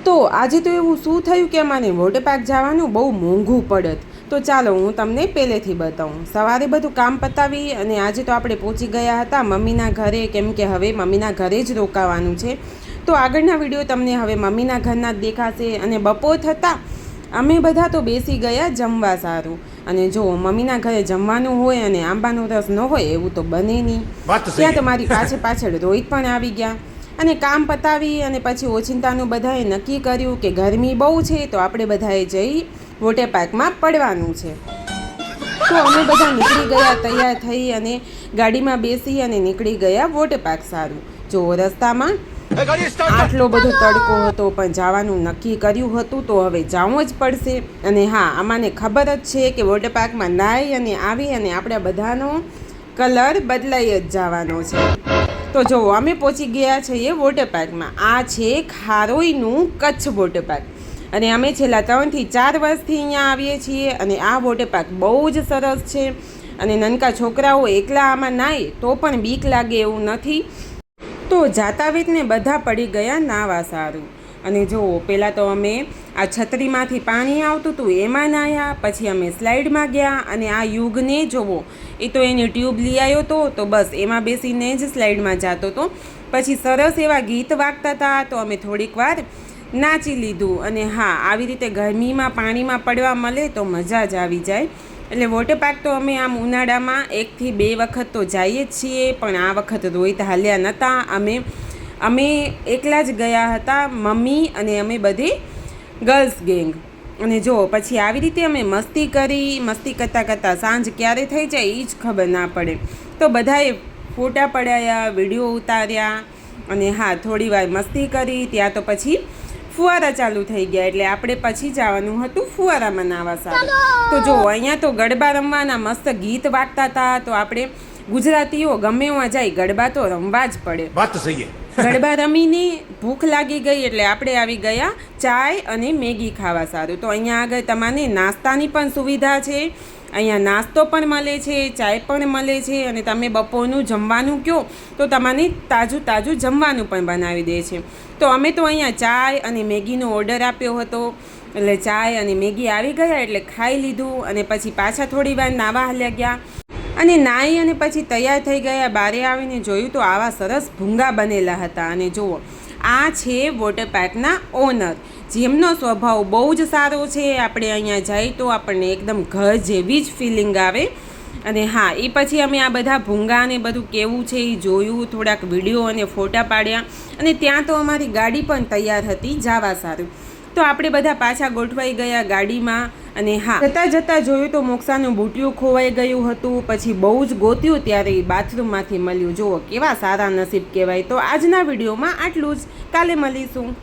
તો આજે તો એવું શું થયું કે અમારે વોટર પાર્ક જવાનું બહુ મોંઘું પડત. તો ચાલો હું તમને પહેલેથી બતાવું. સવારે બધું કામ પતાવી અને આજે તો આપણે પહોંચી ગયા હતા મમ્મીના ઘરે, કેમ કે હવે મમ્મીના ઘરે જ રોકાવાનું છે. તો આગળના વિડીયો તમને હવે મમ્મીના ઘરના જ દેખાશે. અને બપોર થતાં અમે બધા તો બેસી ગયા જમવા સારું. અને જો મમ્મીના ઘરે જમવાનું હોય અને આંબાનો રસ ન હોય એવું તો બને નહીં. ત્યાં તો મારી પાછળ રોહિત પણ આવી ગયા. અને કામ પતાવી અને પછી ઓચિંતાનું બધાએ નક્કી કર્યું કે ગરમી બહુ છે તો આપણે બધાએ જઈ વોટર પાર્કમાં પડવાનું છે. તો અમે બધા નીકળી ગયા તૈયાર થઈ અને ગાડીમાં બેસી અને નીકળી ગયા વોટર પાર્ક સારું. જો રસ્તામાં આટલો બધો તડકો હતો પણ જવાનું નક્કી કર્યું હતું તો હવે જવું જ પડશે. અને હા, અમાને ખબર જ છે કે વોટર પાર્કમાં નાહી અને આવી અને આપણા બધાનો કલર બદલાઈ જ જવાનો છે. તો જો અમે પહોંચી ગયા છીએ વોટર પાર્કમાં. આ છે ખારોઈનું કચ્છ વોટર પાર્ક. અને અમે છેલ્લા 3 થી 4 વર્ષથી અહીંયા આવીએ છીએ. અને આ વોટર પાર્ક બહુ જ સરસ છે. અને નાનકા છોકરાઓ એકલા આમાં નાય તો પણ બીક લાગે એવું નથી. તો જાતા વેતને બધા પડી ગયા નાવા સારું. અને જુઓ, પહેલાં તો અમે આ છત્રીમાંથી પાણી આવતું હતું એમાં નાહ્યા. પછી અમે સ્લાઇડમાં ગયા અને આ યુગને જોવો, એ તો એની ટ્યુબ લઈ આવ્યો હતો તો બસ એમાં બેસીને જ સ્લાઇડમાં જતો હતો. પછી સરસ એવા ગીત વાગતા હતા તો અમે થોડીક વાર નાચી લીધું. અને હા, આવી રીતે ગરમીમાં પાણીમાં પડવા મળે તો મજા જ આવી જાય. એટલે વોટર પાર્ક તો અમે આમ ઉનાળામાં 1 થી 2 વખત તો જઈએ જ છીએ. પણ આ વખત રોહિત હાલ્યા નહોતા. અમે એકલા જ ગયા હતા, મમ્મી અને અમે બધી ગર્લ્સ ગેંગ. અને જો પછી આવી રીતે અમે મસ્તી કરતાં સાંજ ક્યારે થઈ જાય એ જ ખબર ના પડે. તો બધાએ ફોટા પડાયા, વિડીયો ઉતાર્યા. અને હા, થોડી વાર મસ્તી કરી. ત્યાં તો પછી ફુવારા ચાલુ થઈ ગયા એટલે આપણે પછી જવાનું હતું ફુવારામાં નાવા સારું. તો જો અહીંયા તો ગરબા રમવાના મસ્ત ગીત વાગતા હતા. તો આપણે ગુજરાતીઓ ગમે એવા જાય ગરબા તો રમવા જ પડે. વાત સહી. ગરબા રમીને ભૂખ લાગી ગઈ એટલે આપણે આવી ગયા ચાય અને મેગી ખાવા સારું. તો અહીંયા આગળ તમને નાસ્તાની પણ સુવિધા છે. અહીંયા નાસ્તો પણ મળે છે, ચાય પણ મળે છે. અને તમે બપોરનું જમવાનું કહો તો તમને તાજું જમવાનું પણ બનાવી દે છે. તો અમે તો અહીંયા ચાય અને મેગીનો ઓર્ડર આપ્યો હતો. એટલે ચાય અને મેગી આવી ગયા એટલે ખાઈ લીધું. અને પછી પાછા થોડી વાર નાવા હાલ્યા ગયા. અને નાહી અને પછી તૈયાર થઈ ગયા. બારે આવીને જોયું તો આવા સરસ ભૂંગા બનેલા હતા. અને જુઓ, આ છે વોટર પાર્કના ઓનર, જેમનો સ્વભાવ બહુ જ સારો છે. આપણે અહીંયા જઈએ તો આપણને એકદમ ઘર જેવી જ ફિલિંગ આવે. અને હા, એ પછી અમે આ બધા ભૂંગા ને બધું કેવું છે એ જોયું, થોડાક વિડીયો અને ફોટા પાડ્યા. અને ત્યાં તો અમારી ગાડી પણ તૈયાર હતી જવા સારું. તો આપણે બધા પાછા ગોઠવાઈ ગયા ગાડીમાં. અને હા, જતાં જોયું તો મોક્ષાનું બુટિયું ખોવાઈ ગયું હતું. પછી બહુ જ ગોત્યું ત્યારે એ બાથરૂમમાંથી મળ્યું. જુઓ કેવા સારા નસીબ કહેવાય. તો આજના વિડીયોમાં આટલું જ. કાલે મળીશું.